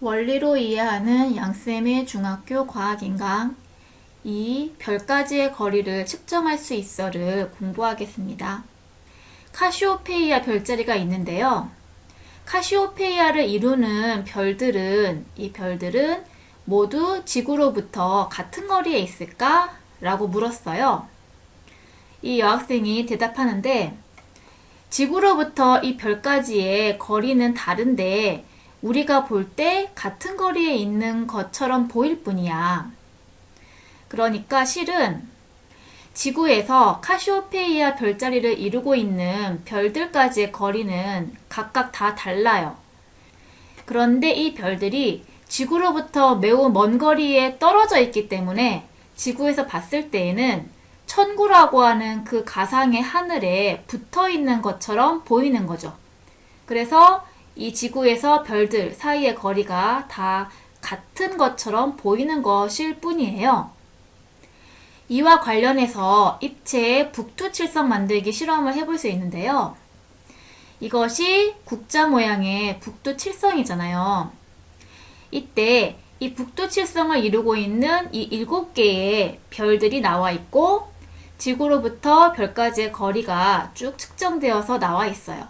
원리로 이해하는 양쌤의 중학교 과학인강 2. 별까지의 거리를 측정할 수 있어를 공부하겠습니다. 카시오페이아 별자리가 있는데요. 카시오페이아를 이루는 이 별들은 모두 지구로부터 같은 거리에 있을까? 라고 물었어요. 이 여학생이 대답하는데 지구로부터 이 별까지의 거리는 다른데 우리가 볼 때 같은 거리에 있는 것처럼 보일 뿐이야. 그러니까 실은 지구에서 카시오페이아 별자리를 이루고 있는 별들까지의 거리는 각각 다 달라요. 그런데 이 별들이 지구로부터 매우 먼 거리에 떨어져 있기 때문에 지구에서 봤을 때에는 천구라고 하는 그 가상의 하늘에 붙어 있는 것처럼 보이는 거죠. 그래서 이 지구에서 별들 사이의 거리가 다 같은 것처럼 보이는 것일 뿐이에요. 이와 관련해서 입체의 북두칠성 만들기 실험을 해볼 수 있는데요. 이것이 국자 모양의 북두칠성이잖아요. 이때 이 북두칠성을 이루고 있는 이 7개의 별들이 나와 있고 지구로부터 별까지의 거리가 쭉 측정되어서 나와 있어요.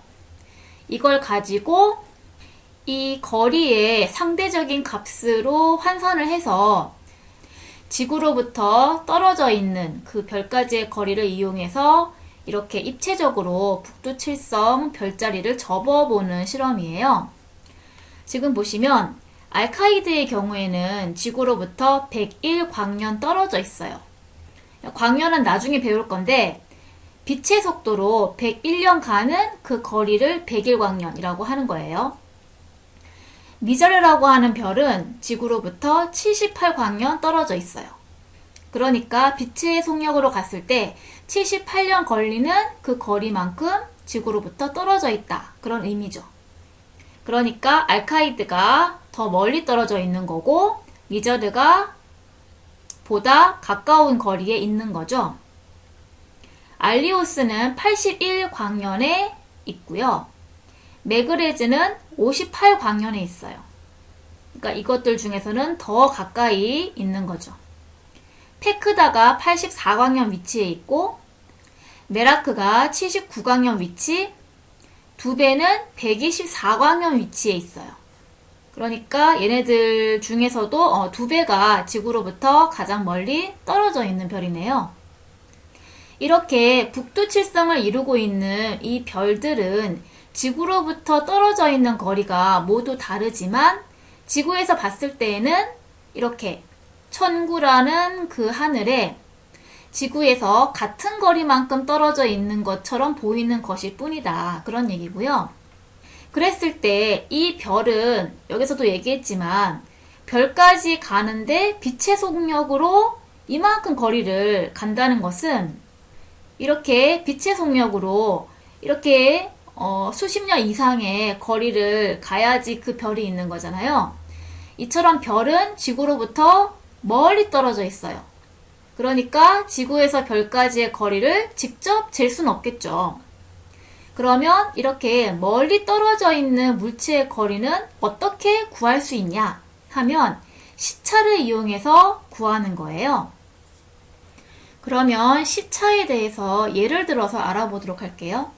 이걸 가지고 이 거리의 상대적인 값으로 환산을 해서 지구로부터 떨어져 있는 그 별까지의 거리를 이용해서 이렇게 입체적으로 북두칠성 별자리를 접어보는 실험이에요. 지금 보시면 알카이드의 경우에는 지구로부터 101광년 떨어져 있어요. 광년은 나중에 배울 건데 빛의 속도로 101년 가는 그 거리를 101광년이라고 하는 거예요. 미자르라고 하는 별은 지구로부터 78광년 떨어져 있어요. 그러니까 빛의 속력으로 갔을 때 78년 걸리는 그 거리만큼 지구로부터 떨어져 있다. 그런 의미죠. 그러니까 알카이드가 더 멀리 떨어져 있는 거고 미자르가 보다 가까운 거리에 있는 거죠. 알리오스는 81광년에 있고요. 메그레즈는 58광년에 있어요. 그러니까 이것들 중에서는 더 가까이 있는 거죠. 페크다가 84광년 위치에 있고 메라크가 79광년 위치, 두배는 124광년 위치에 있어요. 그러니까 얘네들 중에서도 두배가 지구로부터 가장 멀리 떨어져 있는 별이네요. 이렇게 북두칠성을 이루고 있는 이 별들은 지구로부터 떨어져 있는 거리가 모두 다르지만 지구에서 봤을 때에는 이렇게 천구라는 그 하늘에 지구에서 같은 거리만큼 떨어져 있는 것처럼 보이는 것일 뿐이다. 그런 얘기고요. 그랬을 때 이 별은 여기서도 얘기했지만 별까지 가는데 빛의 속력으로 이만큼 거리를 간다는 것은 이렇게 빛의 속력으로 이렇게 수십 년 이상의 거리를 가야지 그 별이 있는 거잖아요. 이처럼 별은 지구로부터 멀리 떨어져 있어요. 그러니까 지구에서 별까지의 거리를 직접 잴 수는 없겠죠. 그러면 이렇게 멀리 떨어져 있는 물체의 거리는 어떻게 구할 수 있냐 하면 시차를 이용해서 구하는 거예요. 그러면 시차에 대해서 예를 들어서 알아보도록 할게요.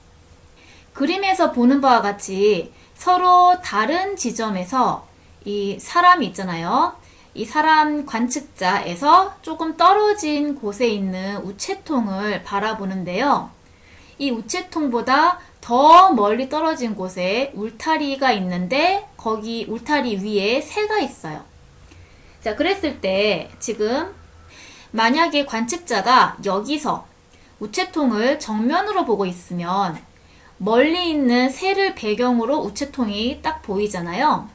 그림에서 보는 바와 같이 서로 다른 지점에서 이 사람이 있잖아요. 이 사람 관측자에서 조금 떨어진 곳에 있는 우체통을 바라보는데요. 이 우체통보다 더 멀리 떨어진 곳에 울타리가 있는데 거기 울타리 위에 새가 있어요. 자, 그랬을 때 지금 만약에 관측자가 여기서 우체통을 정면으로 보고 있으면 멀리 있는 새를 배경으로 우체통이 딱 보이잖아요.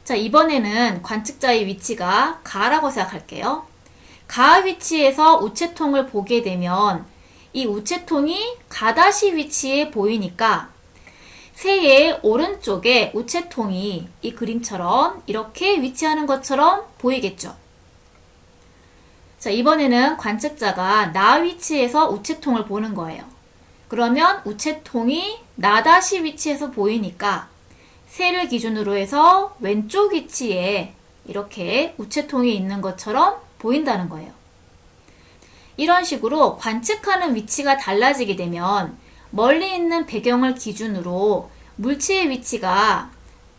자, 이번에는 관측자의 위치가 가라고 생각할게요. 가 위치에서 우체통을 보게 되면 이 우체통이 가다시 위치에 보이니까 새의 오른쪽에 우체통이 이 그림처럼 이렇게 위치하는 것처럼 보이겠죠. 자, 이번에는 관측자가 나 위치에서 우체통을 보는 거예요. 그러면 우체통이 나다시 위치에서 보이니까 세를 기준으로 해서 왼쪽 위치에 이렇게 우체통이 있는 것처럼 보인다는 거예요. 이런 식으로 관측하는 위치가 달라지게 되면 멀리 있는 배경을 기준으로 물체의 위치가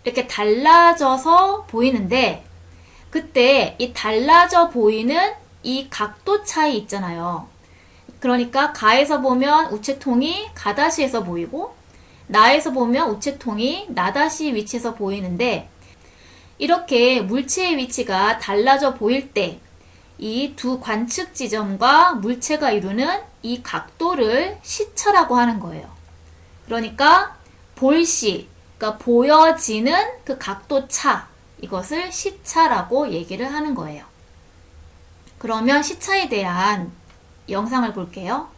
이렇게 달라져서 보이는데, 그때 이 달라져 보이는 이 각도 차이 있잖아요. 그러니까 가에서 보면 우체통이 가다시에서 보이고 나에서 보면 우체통이 나다시 위치에서 보이는데, 이렇게 물체의 위치가 달라져 보일 때 이 두 관측 지점과 물체가 이루는 이 각도를 시차라고 하는 거예요. 그러니까 볼시, 그러니까 보여지는 그 각도 차, 이것을 시차라고 얘기를 하는 거예요. 그러면 시차에 대한 영상을 볼게요.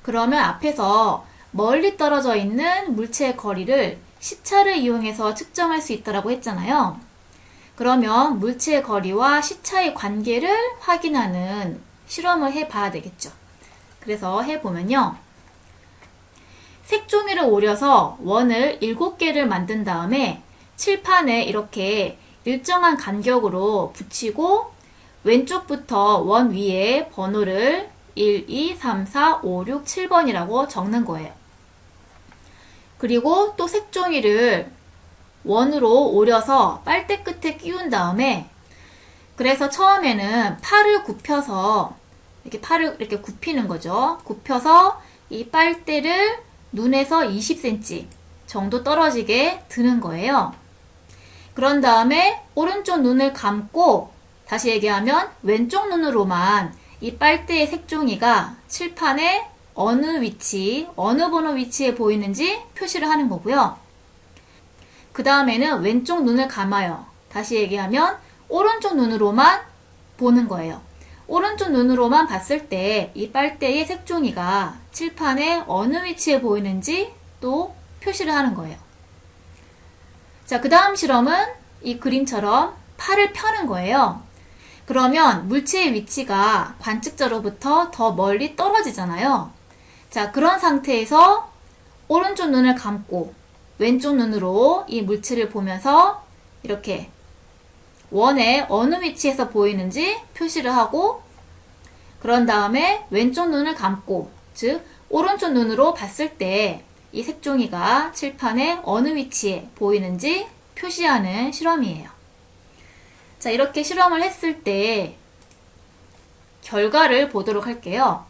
그러면 앞에서 멀리 떨어져 있는 물체의 거리를 시차를 이용해서 측정할 수 있다고 했잖아요. 그러면 물체의 거리와 시차의 관계를 확인하는 실험을 해봐야 되겠죠. 그래서 해보면요. 색종이를 오려서 원을 7개를 만든 다음에 칠판에 이렇게 일정한 간격으로 붙이고 왼쪽부터 원 위에 번호를 1, 2, 3, 4, 5, 6, 7번이라고 적는 거예요. 그리고 또 색종이를 원으로 오려서 빨대 끝에 끼운 다음에, 그래서 처음에는 팔을 굽혀서 이렇게 팔을 이렇게 굽히는 거죠. 굽혀서 이 빨대를 눈에서 20cm 정도 떨어지게 드는 거예요. 그런 다음에 오른쪽 눈을 감고, 다시 얘기하면 왼쪽 눈으로만 이 빨대의 색종이가 칠판에 어느 위치, 어느 번호 위치에 보이는지 표시를 하는 거고요. 그 다음에는 왼쪽 눈을 감아요. 다시 얘기하면 오른쪽 눈으로만 보는 거예요. 오른쪽 눈으로만 봤을 때 이 빨대의 색종이가 칠판에 어느 위치에 보이는지 또 표시를 하는 거예요. 자, 그 다음 실험은 이 그림처럼 팔을 펴는 거예요. 그러면 물체의 위치가 관측자로부터 더 멀리 떨어지잖아요. 자, 그런 상태에서 오른쪽 눈을 감고 왼쪽 눈으로 이 물체를 보면서 이렇게 원의 어느 위치에서 보이는지 표시를 하고, 그런 다음에 왼쪽 눈을 감고, 즉 오른쪽 눈으로 봤을 때 이 색종이가 칠판에 어느 위치에 보이는지 표시하는 실험이에요. 자, 이렇게 실험을 했을 때 결과를 보도록 할게요.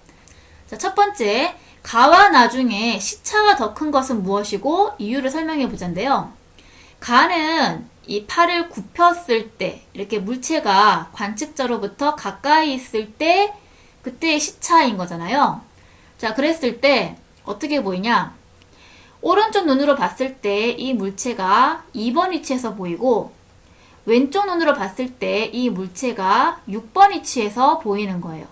자, 첫 번째, 가와 나 중에 시차가 더 큰 것은 무엇이고 이유를 설명해 보자인데요. 가는 이 팔을 굽혔을 때, 이렇게 물체가 관측자로부터 가까이 있을 때 그때의 시차인 거잖아요. 자, 그랬을 때 어떻게 보이냐? 오른쪽 눈으로 봤을 때 이 물체가 2번 위치에서 보이고, 왼쪽 눈으로 봤을 때 이 물체가 6번 위치에서 보이는 거예요.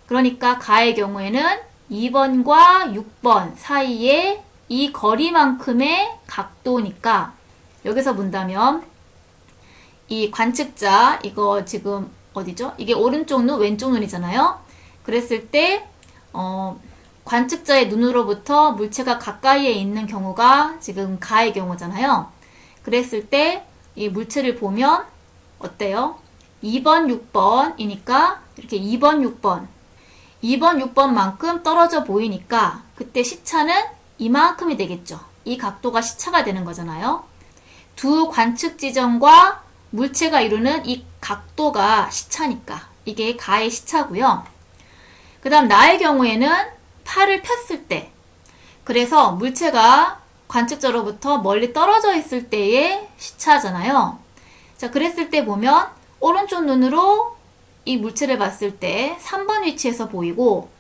그러니까 가의 경우에는 2번과 6번 사이에 이 거리만큼의 각도니까, 여기서 본다면 이 관측자, 이거 지금 어디죠? 이게 오른쪽 눈, 왼쪽 눈이잖아요. 그랬을 때 관측자의 눈으로부터 물체가 가까이에 있는 경우가 지금 가의 경우잖아요. 그랬을 때 이 물체를 보면 어때요? 2번, 6번이니까 이렇게 2번, 6번만큼 떨어져 보이니까 그때 시차는 이만큼이 되겠죠. 이 각도가 시차가 되는 거잖아요. 두 관측 지점과 물체가 이루는 이 각도가 시차니까 이게 가의 시차고요. 그 다음 나의 경우에는 팔을 폈을 때, 그래서 물체가 관측자로부터 멀리 떨어져 있을 때의 시차잖아요. 자, 그랬을 때 보면 오른쪽 눈으로 이 물체를 봤을 때 3번 위치에서 보이고,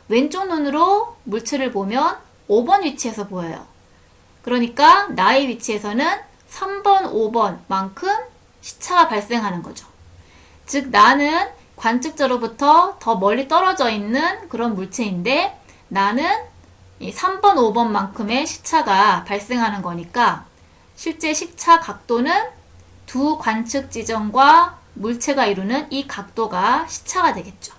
왼쪽 눈으로 물체를 보면 5번 위치에서 보여요. 그러니까 나의 위치에서는 3번, 5번만큼 시차가 발생하는 거죠. 즉 나는 관측자로부터 더 멀리 떨어져 있는 그런 물체인데 나는 이 3번, 5번만큼의 시차가 발생하는 거니까 실제 시차 각도는 두 관측 지점과 물체가 이루는 이 각도가 시차가 되겠죠.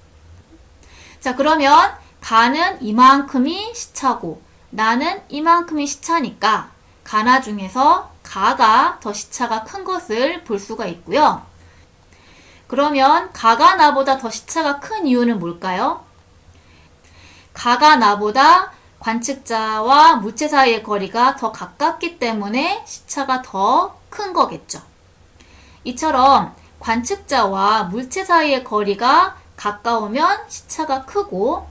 자, 그러면 가는 이만큼이 시차고 나는 이만큼이 시차니까 가나 중에서 가가 더 시차가 큰 것을 볼 수가 있고요. 그러면 가가 나보다 더 시차가 큰 이유는 뭘까요? 가가 나보다 관측자와 물체 사이의 거리가 더 가깝기 때문에 시차가 더 큰 거겠죠. 이처럼 관측자와 물체 사이의 거리가 가까우면 시차가 크고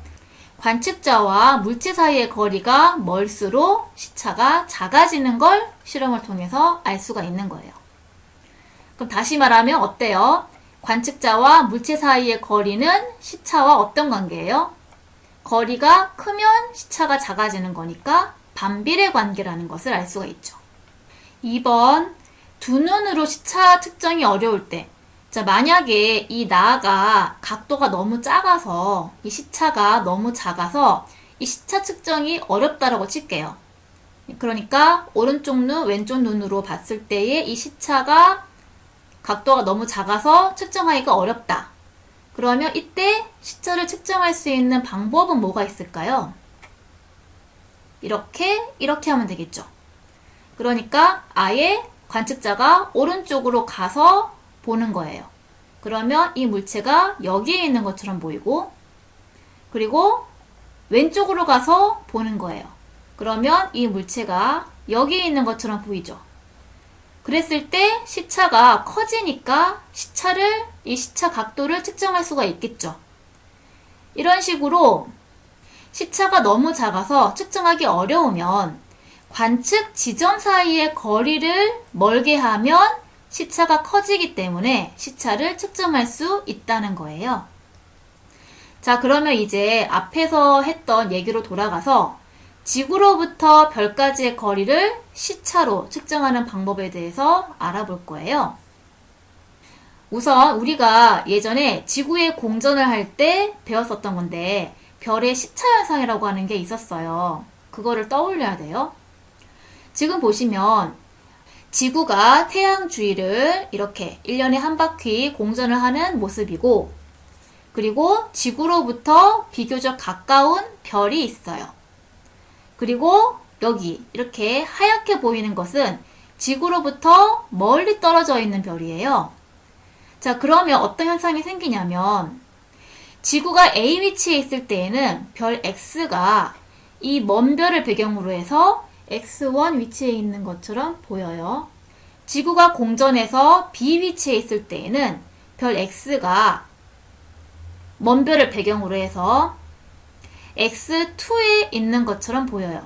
관측자와 물체 사이의 거리가 멀수록 시차가 작아지는 걸 실험을 통해서 알 수가 있는 거예요. 그럼 다시 말하면 어때요? 관측자와 물체 사이의 거리는 시차와 어떤 관계예요? 거리가 크면 시차가 작아지는 거니까 반비례 관계라는 것을 알 수가 있죠. 2번, 두 눈으로 시차 측정이 어려울 때, 자, 만약에 이 나가 각도가 너무 작아서 이 시차가 너무 작아서 이 시차 측정이 어렵다라고 칠게요. 그러니까 오른쪽 눈, 왼쪽 눈으로 봤을 때의 이 시차가 각도가 너무 작아서 측정하기가 어렵다. 그러면 이때 시차를 측정할 수 있는 방법은 뭐가 있을까요? 이렇게 하면 되겠죠. 그러니까 아예 관측자가 오른쪽으로 가서 보는 거예요. 그러면 이 물체가 여기에 있는 것처럼 보이고 그리고 왼쪽으로 가서 보는 거예요. 그러면 이 물체가 여기에 있는 것처럼 보이죠. 그랬을 때 시차가 커지니까 이 시차 각도를 측정할 수가 있겠죠. 이런 식으로 시차가 너무 작아서 측정하기 어려우면 관측 지점 사이의 거리를 멀게 하면 시차가 커지기 때문에 시차를 측정할 수 있다는 거예요. 자, 그러면 이제 앞에서 했던 얘기로 돌아가서 지구로부터 별까지의 거리를 시차로 측정하는 방법에 대해서 알아볼 거예요. 우선 우리가 예전에 지구의 공전을 할 때 배웠었던 건데 별의 시차 현상이라고 하는 게 있었어요. 그거를 떠올려야 돼요. 지금 보시면 지구가 태양 주위를 이렇게 1년에 한 바퀴 공전을 하는 모습이고 그리고 지구로부터 비교적 가까운 별이 있어요. 그리고 여기 이렇게 하얗게 보이는 것은 지구로부터 멀리 떨어져 있는 별이에요. 자, 그러면 어떤 현상이 생기냐면 지구가 A 위치에 있을 때에는 별 X가 이 먼 별을 배경으로 해서 X1 위치에 있는 것처럼 보여요. 지구가 공전해서 B 위치에 있을 때에는 별 X가 먼 별을 배경으로 해서 X2에 있는 것처럼 보여요.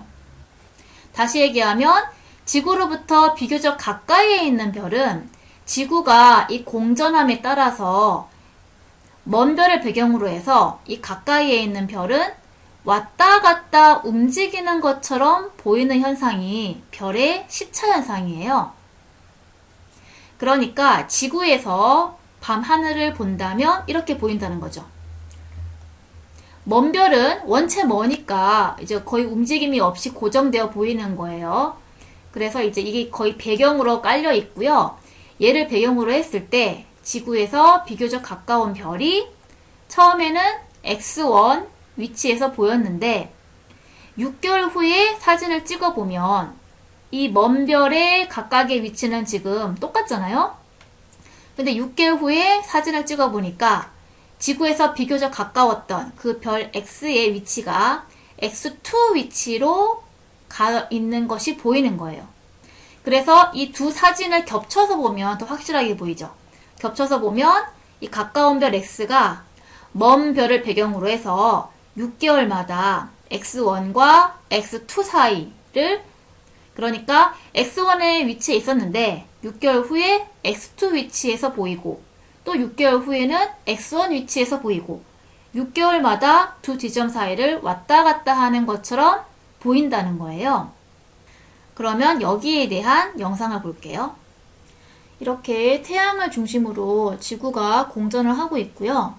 다시 얘기하면 지구로부터 비교적 가까이에 있는 별은 지구가 이 공전함에 따라서 먼 별을 배경으로 해서 이 가까이에 있는 별은 왔다 갔다 움직이는 것처럼 보이는 현상이 별의 시차 현상이에요. 그러니까 지구에서 밤 하늘을 본다면 이렇게 보인다는 거죠. 먼 별은 원체 머니까 이제 거의 움직임이 없이 고정되어 보이는 거예요. 그래서 이제 이게 거의 배경으로 깔려 있고요. 얘를 배경으로 했을 때 지구에서 비교적 가까운 별이 처음에는 X1 위치에서 보였는데 6개월 후에 사진을 찍어보면 이 먼 별의 각각의 위치는 지금 똑같잖아요. 근데 6개월 후에 사진을 찍어보니까 지구에서 비교적 가까웠던 그 별 X의 위치가 X2 위치로 가 있는 것이 보이는 거예요. 그래서 이 두 사진을 겹쳐서 보면 더 확실하게 보이죠. 겹쳐서 보면 이 가까운 별 X가 먼 별을 배경으로 해서 6개월마다 X1과 X2 사이를 그러니까 X1의 위치에 있었는데 6개월 후에 X2 위치에서 보이고 또 6개월 후에는 X1 위치에서 보이고 6개월마다 두 지점 사이를 왔다 갔다 하는 것처럼 보인다는 거예요. 그러면 여기에 대한 영상을 볼게요. 이렇게 태양을 중심으로 지구가 공전을 하고 있고요.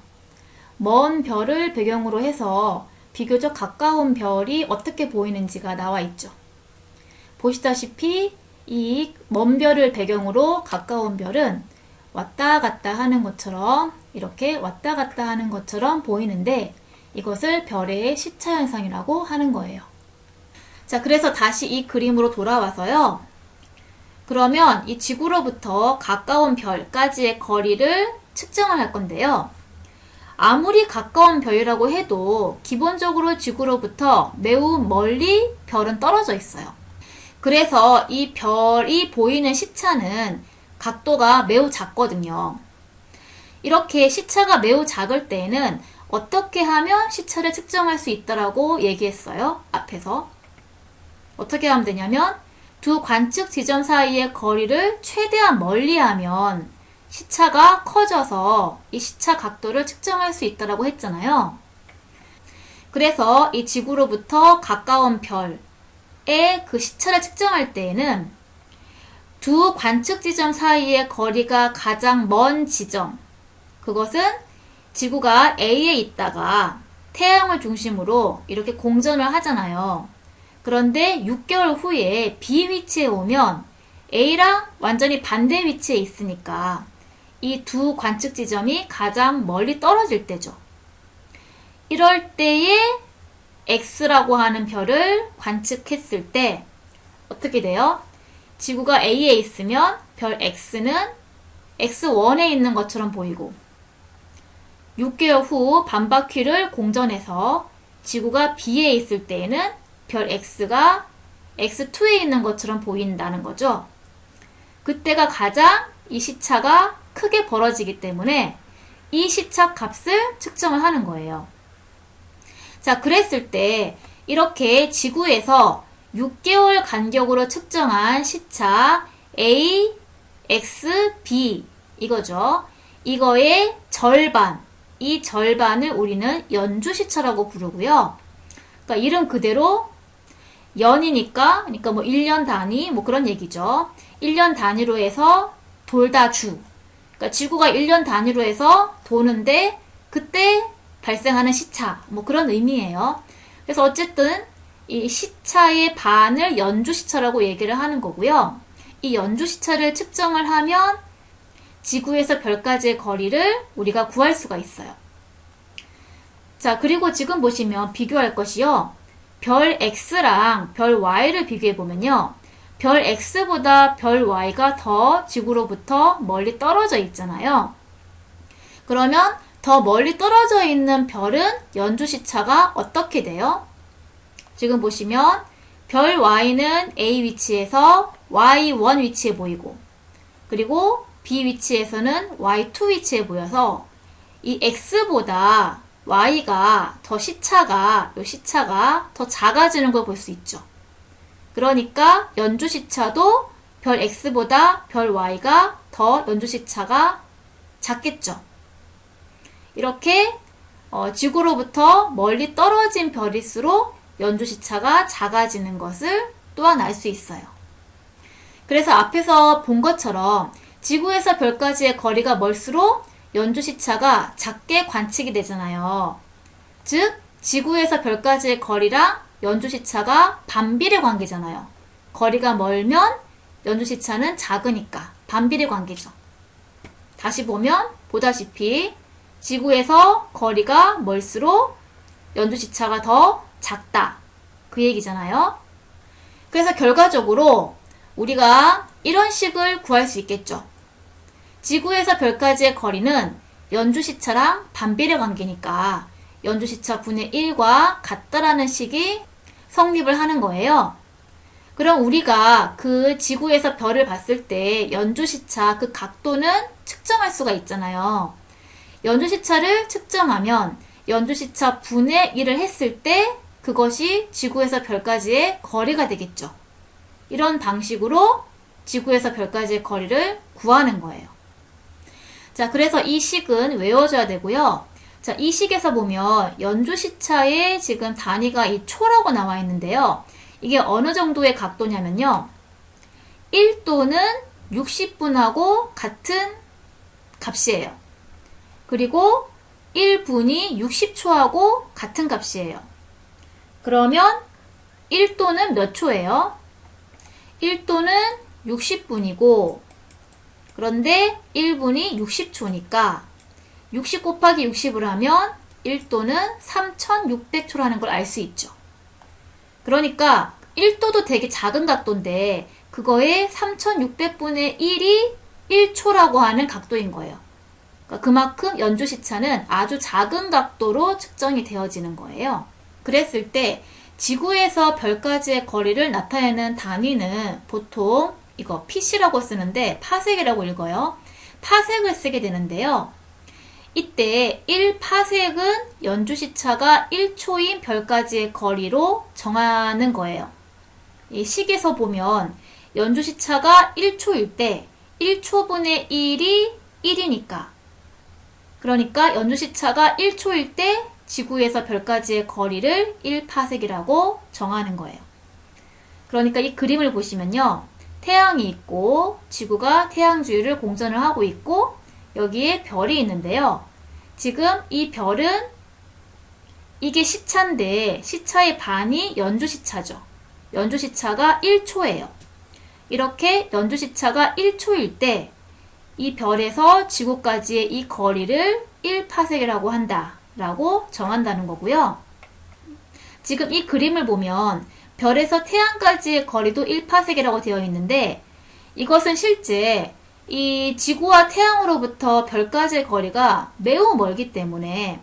먼 별을 배경으로 해서 비교적 가까운 별이 어떻게 보이는지가 나와 있죠. 보시다시피 이 먼 별을 배경으로 가까운 별은 왔다 갔다 하는 것처럼 이렇게 왔다 갔다 하는 것처럼 보이는데 이것을 별의 시차 현상이라고 하는 거예요. 자, 그래서 다시 이 그림으로 돌아와서요. 그러면 이 지구로부터 가까운 별까지의 거리를 측정을 할 건데요. 아무리 가까운 별이라고 해도 기본적으로 지구로부터 매우 멀리 별은 떨어져 있어요. 그래서 이 별이 보이는 시차는 각도가 매우 작거든요. 이렇게 시차가 매우 작을 때에는 어떻게 하면 시차를 측정할 수 있다라고 얘기했어요. 앞에서. 어떻게 하면 되냐면 두 관측 지점 사이의 거리를 최대한 멀리하면 시차가 커져서 이 시차 각도를 측정할 수 있다라고 했잖아요. 그래서 이 지구로부터 가까운 별의 그 시차를 측정할 때에는 두 관측 지점 사이의 거리가 가장 먼 지점, 그것은 지구가 A에 있다가 태양을 중심으로 이렇게 공전을 하잖아요. 그런데 6개월 후에 B 위치에 오면 A랑 완전히 반대 위치에 있으니까 이 두 관측 지점이 가장 멀리 떨어질 때죠. 이럴 때에 X라고 하는 별을 관측했을 때 어떻게 돼요? 지구가 A에 있으면 별 X는 X1에 있는 것처럼 보이고 6개월 후 반바퀴를 공전해서 지구가 B에 있을 때에는 별 X가 X2에 있는 것처럼 보인다는 거죠. 그때가 가장 이 시차가 크게 벌어지기 때문에 이 시차 값을 측정을 하는 거예요. 자, 그랬을 때 이렇게 지구에서 6개월 간격으로 측정한 시차 A, X, B 이거죠. 이거의 절반, 이 절반을 우리는 연주시차라고 부르고요. 그러니까 이름 그대로 연이니까, 그러니까 뭐 1년 단위, 뭐 그런 얘기죠. 1년 단위로 해서 돌다 주. 그러니까 지구가 1년 단위로 해서 도는데 그때 발생하는 시차, 뭐 그런 의미예요. 그래서 어쨌든 이 시차의 반을 연주시차라고 얘기를 하는 거고요. 이 연주시차를 측정을 하면 지구에서 별까지의 거리를 우리가 구할 수가 있어요. 자, 그리고 지금 보시면 비교할 것이요. 별 X랑 별 Y를 비교해보면요. 별 X보다 별 Y가 더 지구로부터 멀리 떨어져 있잖아요. 그러면 더 멀리 떨어져 있는 별은 연주시차가 어떻게 돼요? 지금 보시면 별 Y는 A 위치에서 Y1 위치에 보이고 그리고 B 위치에서는 Y2 위치에 보여서 이 X보다 Y가 더 시차가 더 작아지는 걸 볼 수 있죠. 그러니까 연주시차도 별 X보다 별 Y가 더 연주시차가 작겠죠. 이렇게 지구로부터 멀리 떨어진 별일수록 연주시차가 작아지는 것을 또한 알 수 있어요. 그래서 앞에서 본 것처럼 지구에서 별까지의 거리가 멀수록 연주시차가 작게 관측이 되잖아요. 즉, 지구에서 별까지의 거리랑 연주시차가 반비례 관계잖아요. 거리가 멀면 연주시차는 작으니까 반비례 관계죠. 다시 보면 보다시피 지구에서 거리가 멀수록 연주시차가 더 작다. 그 얘기잖아요. 그래서 결과적으로 우리가 이런 식을 구할 수 있겠죠. 지구에서 별까지의 거리는 연주시차랑 반비례 관계니까 연주시차 분의 1과 같다라는 식이 성립을 하는 거예요. 그럼 우리가 그 지구에서 별을 봤을 때 연주시차 그 각도는 측정할 수가 있잖아요. 연주시차를 측정하면 연주시차 분의 1을 했을 때 그것이 지구에서 별까지의 거리가 되겠죠. 이런 방식으로 지구에서 별까지의 거리를 구하는 거예요. 자, 그래서 이 식은 외워줘야 되고요. 자, 이 식에서 보면 연주시차의 지금 단위가 이 초라고 나와 있는데요. 이게 어느 정도의 각도냐면요. 1도는 60분하고 같은 값이에요. 그리고 1분이 60초하고 같은 값이에요. 그러면 1도는 몇 초예요? 1도는 60분이고 그런데 1분이 60초니까 60 곱하기 60을 하면 1도는 3600초라는 걸 알 수 있죠. 그러니까 1도도 되게 작은 각도인데 그거의 3600분의 1이 1초라고 하는 각도인 거예요. 그러니까 그만큼 연조시차는 아주 작은 각도로 측정이 되어지는 거예요. 그랬을 때 지구에서 별까지의 거리를 나타내는 단위는 보통 이거 PC라고 쓰는데 파섹이라고 읽어요. 파섹을 쓰게 되는데요. 이때 1파섹은 연조시차가 1초인 별까지의 거리로 정하는 거예요. 이 식에서 보면 연조시차가 1초일 때 1초분의 1이 1이니까 그러니까 연조시차가 1초일 때 지구에서 별까지의 거리를 1파섹이라고 정하는 거예요. 그러니까 이 그림을 보시면요. 태양이 있고 지구가 태양 주위를 공전을 하고 있고 여기에 별이 있는데요. 지금 이 별은 이게 시차인데 시차의 반이 연조시차죠. 연조시차가 1초예요. 이렇게 연조시차가 1초일 때 이 별에서 지구까지의 이 거리를 1파섹이라고 한다 라고 정한다는 거고요. 지금 이 그림을 보면 별에서 태양까지의 거리도 1파섹이라고 되어 있는데 이것은 실제 이 지구와 태양으로부터 별까지의 거리가 매우 멀기 때문에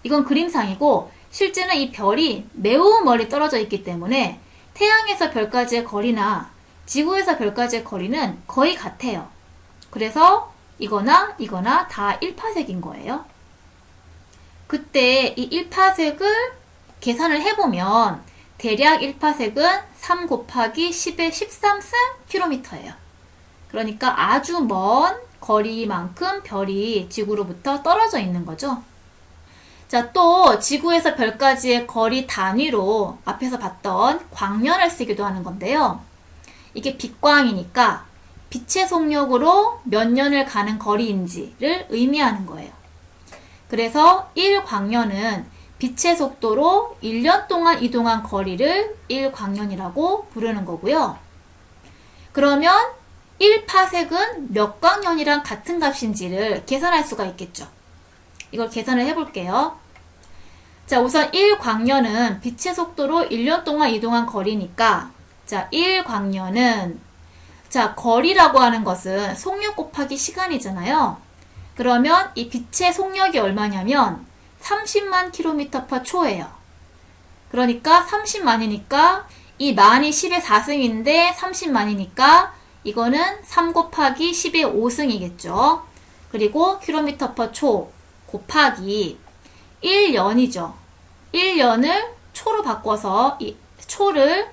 이건 그림상이고 실제는 이 별이 매우 멀리 떨어져 있기 때문에 태양에서 별까지의 거리나 지구에서 별까지의 거리는 거의 같아요. 그래서 이거나 이거나 다 1파섹인 거예요. 그때 이 1파섹을 계산을 해보면 대략 1파섹은 3 곱하기 10의 13승km예요. 그러니까 아주 먼 거리만큼 별이 지구로부터 떨어져 있는 거죠. 자, 또 지구에서 별까지의 거리 단위로 앞에서 봤던 광년을 쓰기도 하는 건데요. 이게 빛광이니까 빛의 속력으로 몇 년을 가는 거리인지를 의미하는 거예요. 그래서 1광년은 빛의 속도로 1년 동안 이동한 거리를 1광년이라고 부르는 거고요. 그러면 1파섹은 몇 광년이랑 같은 값인지를 계산할 수가 있겠죠. 이걸 계산을 해볼게요. 자, 우선 1광년은 빛의 속도로 1년 동안 이동한 거리니까 자, 1광년은 자, 거리라고 하는 것은 속력 곱하기 시간이잖아요. 그러면 이 빛의 속력이 얼마냐면 30만 km/초예요. 그러니까 30만이니까 이 만이 10의 4승인데 30만이니까 이거는 3 곱하기 10의 5승이겠죠. 그리고 km/초 곱하기 1년이죠. 1년을 초로 바꿔서 이 초를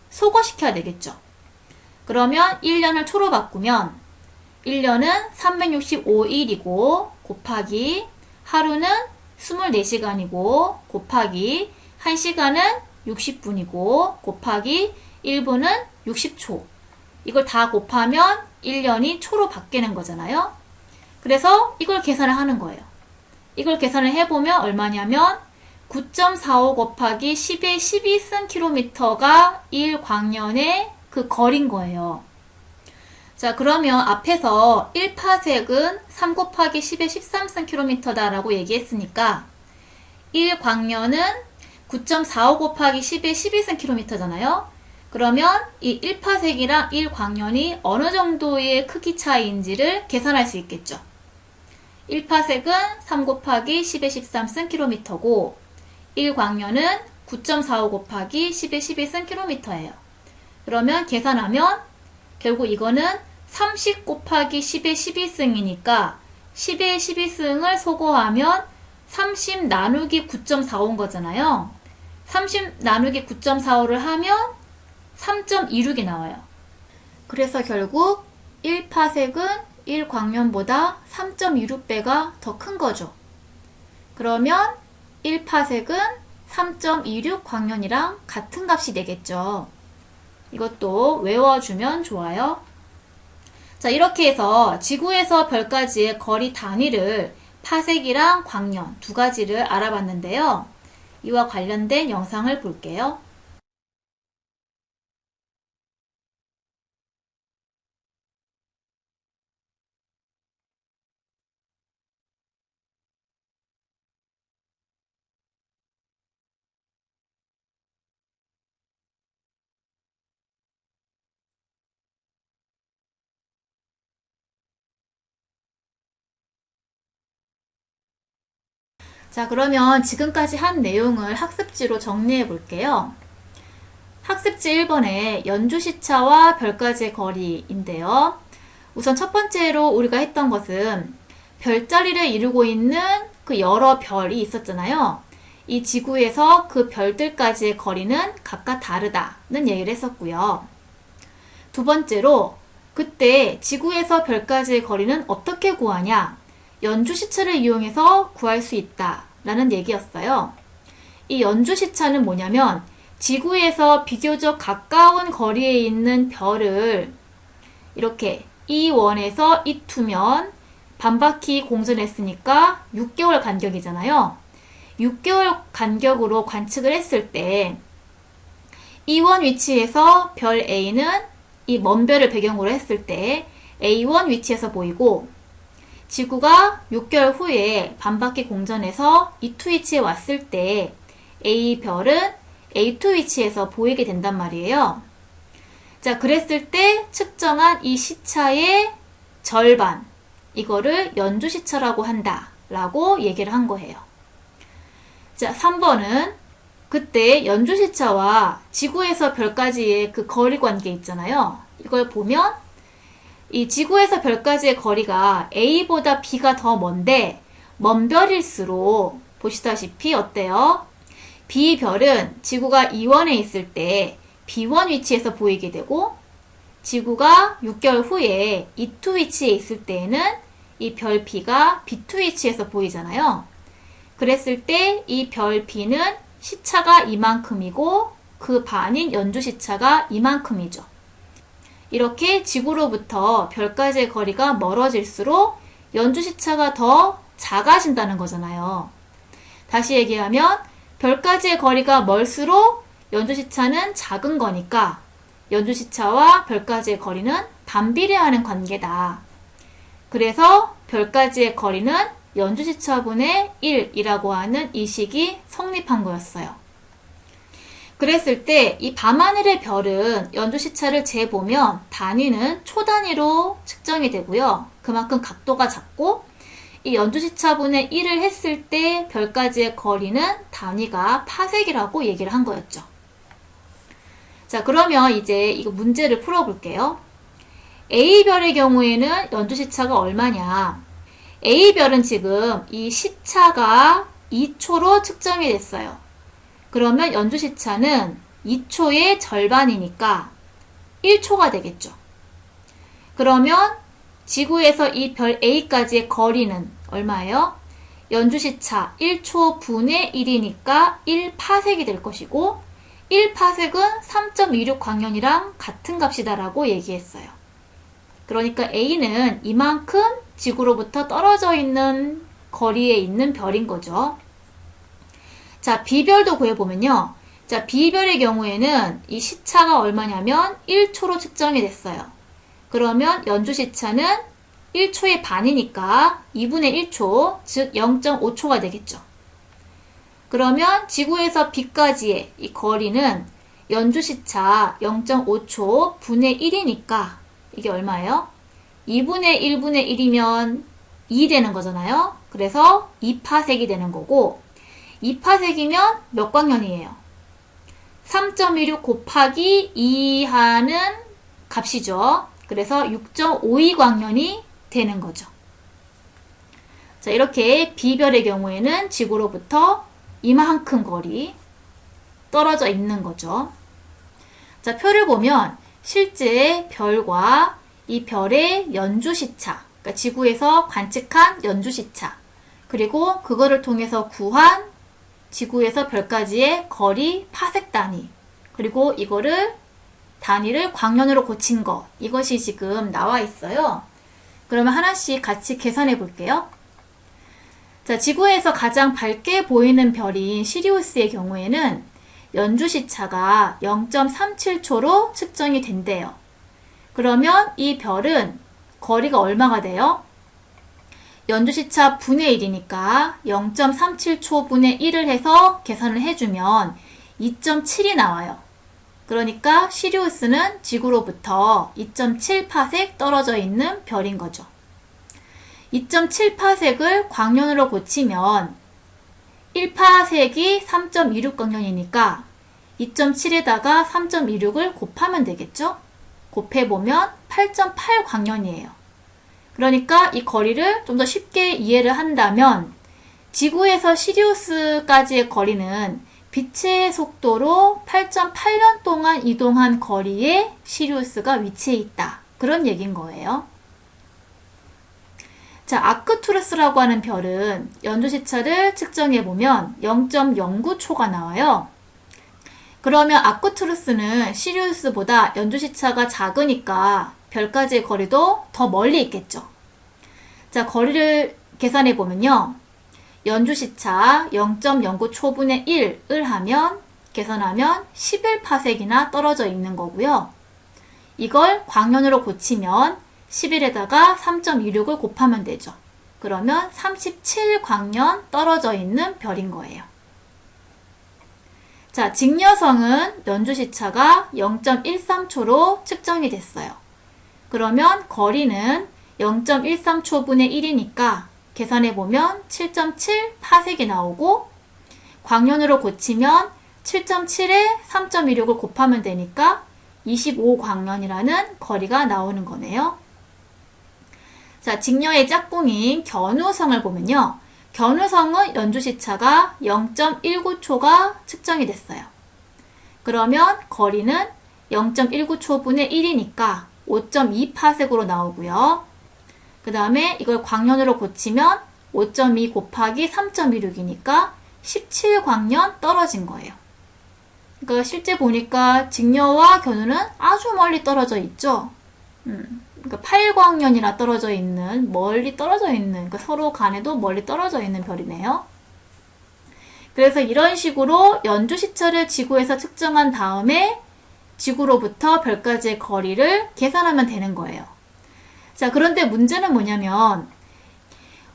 소거시켜야 되겠죠. 그러면 1년을 초로 바꾸면 1년은 365일이고 곱하기 하루는 24시간이고 곱하기 1시간은 60분이고 곱하기 1분은 60초. 이걸 다 곱하면 1년이 초로 바뀌는 거잖아요. 그래서 이걸 계산을 하는 거예요. 이걸 계산을 해보면 얼마냐면 9.45 곱하기 10의 12승km가 1광년의 그 거리인 거예요. 자, 그러면 앞에서 1파섹은 3 곱하기 10의 13승km다 라고 얘기했으니까 1광년은 9.45 곱하기 10의 12승km잖아요. 그러면 이 1파섹이랑 1광년이 어느 정도의 크기 차이인지를 계산할 수 있겠죠. 1파섹은 3 곱하기 10의 13승km고 1광년은 9.45 곱하기 10의 12승km예요. 그러면 계산하면 결국 이거는 30 곱하기 10의 12승이니까 10의 12승을 소거하면 30 나누기 9.45인 거잖아요. 30 나누기 9.45를 하면 3.26이 나와요. 그래서 결국 1파섹은 1광년보다 3.26배가 더 큰 거죠. 그러면 1파섹은 3.26광년이랑 같은 값이 되겠죠. 이것도 외워주면 좋아요. 자, 이렇게 해서 지구에서 별까지의 거리 단위를 파색이랑 광년 두 가지를 알아봤는데요. 이와 관련된 영상을 볼게요. 자, 그러면 지금까지 한 내용을 학습지로 정리해 볼게요. 학습지 1번에 연주시차와 별까지의 거리인데요. 우선 첫 번째로 우리가 했던 것은 별자리를 이루고 있는 그 여러 별이 있었잖아요. 이 지구에서 그 별들까지의 거리는 각각 다르다는 얘기를 했었고요. 두 번째로 그때 지구에서 별까지의 거리는 어떻게 구하냐? 연주시차를 이용해서 구할 수 있다라는 얘기였어요. 이 연주시차는 뭐냐면 지구에서 비교적 가까운 거리에 있는 별을 이렇게 E1에서 E2면 반바퀴 공전했으니까 6개월 간격이잖아요. 6개월 간격으로 관측을 했을 때 E1 위치에서 별 A는 이 먼 별을 배경으로 했을 때 A1 위치에서 보이고 지구가 6개월 후에 반바퀴 공전해서 E2 위치에 왔을 때 A 별은 A2 위치에서 보이게 된단 말이에요. 자, 그랬을 때 측정한 이 시차의 절반, 이거를 연주시차라고 한다 라고 얘기를 한 거예요. 자, 3번은 그때 연주시차와 지구에서 별까지의 그 거리 관계 있잖아요. 이걸 보면 이 지구에서 별까지의 거리가 A보다 B가 더 먼데 먼 별일수록 보시다시피 어때요? B 별은 지구가 E1에 있을 때 B1 위치에서 보이게 되고 지구가 6개월 후에 E2 위치에 있을 때에는 이 별 B가 B2 위치에서 보이잖아요. 그랬을 때 이 별 B는 시차가 이만큼이고 그 반인 연주시차가 이만큼이죠. 이렇게 지구로부터 별까지의 거리가 멀어질수록 연주시차가 더 작아진다는 거잖아요. 다시 얘기하면 별까지의 거리가 멀수록 연주시차는 작은 거니까 연주시차와 별까지의 거리는 반비례하는 관계다. 그래서 별까지의 거리는 연주시차분의 1이라고 하는 이 식이 성립한 거였어요. 그랬을 때 이 밤하늘의 별은 연주시차를 재보면 단위는 초단위로 측정이 되고요. 그만큼 각도가 작고 이 연주시차분의 1을 했을 때 별까지의 거리는 단위가 파색이라고 얘기를 한 거였죠. 자, 그러면 이제 이거 문제를 풀어볼게요. A별의 경우에는 연주시차가 얼마냐? A별은 지금 이 시차가 2초로 측정이 됐어요. 그러면 연주시차는 2초의 절반이니까 1초가 되겠죠. 그러면 지구에서 이 별 A까지의 거리는 얼마예요? 연주시차 1초 분의 1이니까 1파색이 될 것이고 1파색은 3.26 광년이랑 같은 값이다라고 얘기했어요. 그러니까 A는 이만큼 지구로부터 떨어져 있는 거리에 있는 별인 거죠. 자, B별도 구해보면요. 자, B별의 경우에는 이 시차가 얼마냐면 1초로 측정이 됐어요. 그러면 연주시차는 1초의 반이니까 2분의 1초, 즉 0.5초가 되겠죠. 그러면 지구에서 B까지의 이 거리는 연주시차 0.5초 분의 1이니까 이게 얼마예요? 2분의 1분의 1이면 2 되는 거잖아요. 그래서 2파색이 되는 거고 2파색이면 몇 광년이에요? 3.16 곱하기 2 하는 값이죠. 그래서 6.52 광년이 되는 거죠. 자, 이렇게 B별의 경우에는 지구로부터 이만큼 거리 떨어져 있는 거죠. 자, 표를 보면 실제 별과 이 별의 연주시차, 그러니까 지구에서 관측한 연주시차, 그리고 그거를 통해서 구한 지구에서 별까지의 거리 파색 단위, 그리고 이거를 단위를 광년으로 고친 거, 이것이 지금 나와 있어요. 그러면 하나씩 같이 계산해 볼게요. 자, 지구에서 가장 밝게 보이는 별인 시리우스의 경우에는 연주시차가 0.37초로 측정이 된대요. 그러면 이 별은 거리가 얼마가 돼요? 연주시차 분의 1이니까 0.37초 분의 1을 해서 계산을 해주면 2.7이 나와요. 그러니까 시리우스는 지구로부터 2.7파섹 떨어져 있는 별인 거죠. 2.7파섹을 광년으로 고치면 1파섹이 3.26광년이니까 2.7에다가 3.26을 곱하면 되겠죠? 곱해보면 8.8광년이에요. 그러니까 이 거리를 좀 더 쉽게 이해를 한다면 지구에서 시리우스까지의 거리는 빛의 속도로 8.8년 동안 이동한 거리에 시리우스가 위치해 있다. 그런 얘기인 거예요. 자, 아크투루스라고 하는 별은 연주시차를 측정해보면 0.09초가 나와요. 그러면 아크투루스는 시리우스보다 연주시차가 작으니까 별까지의 거리도 더 멀리 있겠죠. 자, 거리를 계산해보면요. 연주시차 0.09초분의 1을 하면 계산하면 11파섹이나 떨어져 있는 거고요. 이걸 광년으로 고치면 11에다가 3.26을 곱하면 되죠. 그러면 37광년 떨어져 있는 별인 거예요. 자, 직녀성은 연주시차가 0.13초로 측정이 됐어요. 그러면 거리는 0.13초분의 1이니까 계산해보면 7.7파섹이 나오고 광년으로 고치면 7.7에 3.26을 곱하면 되니까 25광년이라는 거리가 나오는 거네요. 자, 직녀의 짝꿍인 견우성을 보면요. 견우성은 연주시차가 0.19초가 측정이 됐어요. 그러면 거리는 0.19초분의 1이니까 5.2파섹으로 나오고요. 그 다음에 이걸 광년으로 고치면 5.2 곱하기 3.26이니까 17광년 떨어진 거예요. 그러니까 실제 보니까 직녀와 견우는 아주 멀리 떨어져 있죠. 그러니까 8광년이나 떨어져 있는, 멀리 떨어져 있는, 그러니까 서로 간에도 멀리 떨어져 있는 별이네요. 그래서 이런 식으로 연주시차를 지구에서 측정한 다음에 지구로부터 별까지의 거리를 계산하면 되는 거예요. 자, 그런데 문제는 뭐냐면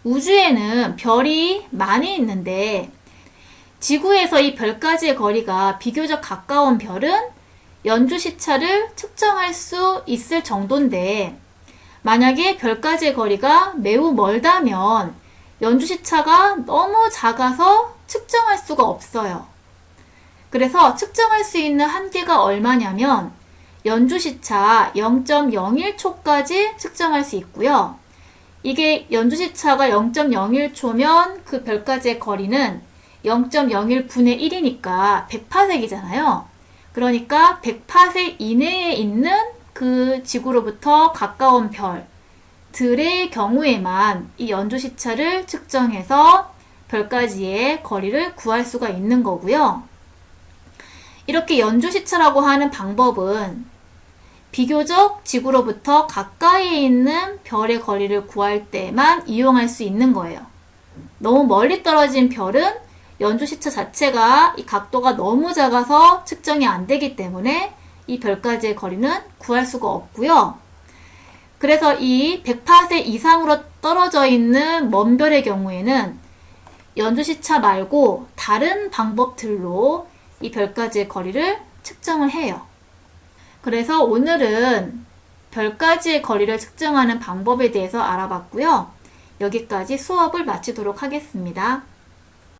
우주에는 별이 많이 있는데 지구에서 이 별까지의 거리가 비교적 가까운 별은 연주시차를 측정할 수 있을 정도인데 만약에 별까지의 거리가 매우 멀다면 연주시차가 너무 작아서 측정할 수가 없어요. 그래서 측정할 수 있는 한계가 얼마냐면 연주시차 0.01초까지 측정할 수 있고요. 이게 연주시차가 0.01초면 그 별까지의 거리는 0.01분의 1이니까 100파섹이잖아요. 그러니까 100파섹 이내에 있는 그 지구로부터 가까운 별들의 경우에만 이 연주시차를 측정해서 별까지의 거리를 구할 수가 있는 거고요. 이렇게 연주시차라고 하는 방법은 비교적 지구로부터 가까이에 있는 별의 거리를 구할 때만 이용할 수 있는 거예요. 너무 멀리 떨어진 별은 연주시차 자체가 이 각도가 너무 작아서 측정이 안 되기 때문에 이 별까지의 거리는 구할 수가 없고요. 그래서 이 100파섹 이상으로 떨어져 있는 먼 별의 경우에는 연주시차 말고 다른 방법들로 이 별까지의 거리를 측정을 해요. 그래서 오늘은 별까지의 거리를 측정하는 방법에 대해서 알아봤고요. 여기까지 수업을 마치도록 하겠습니다.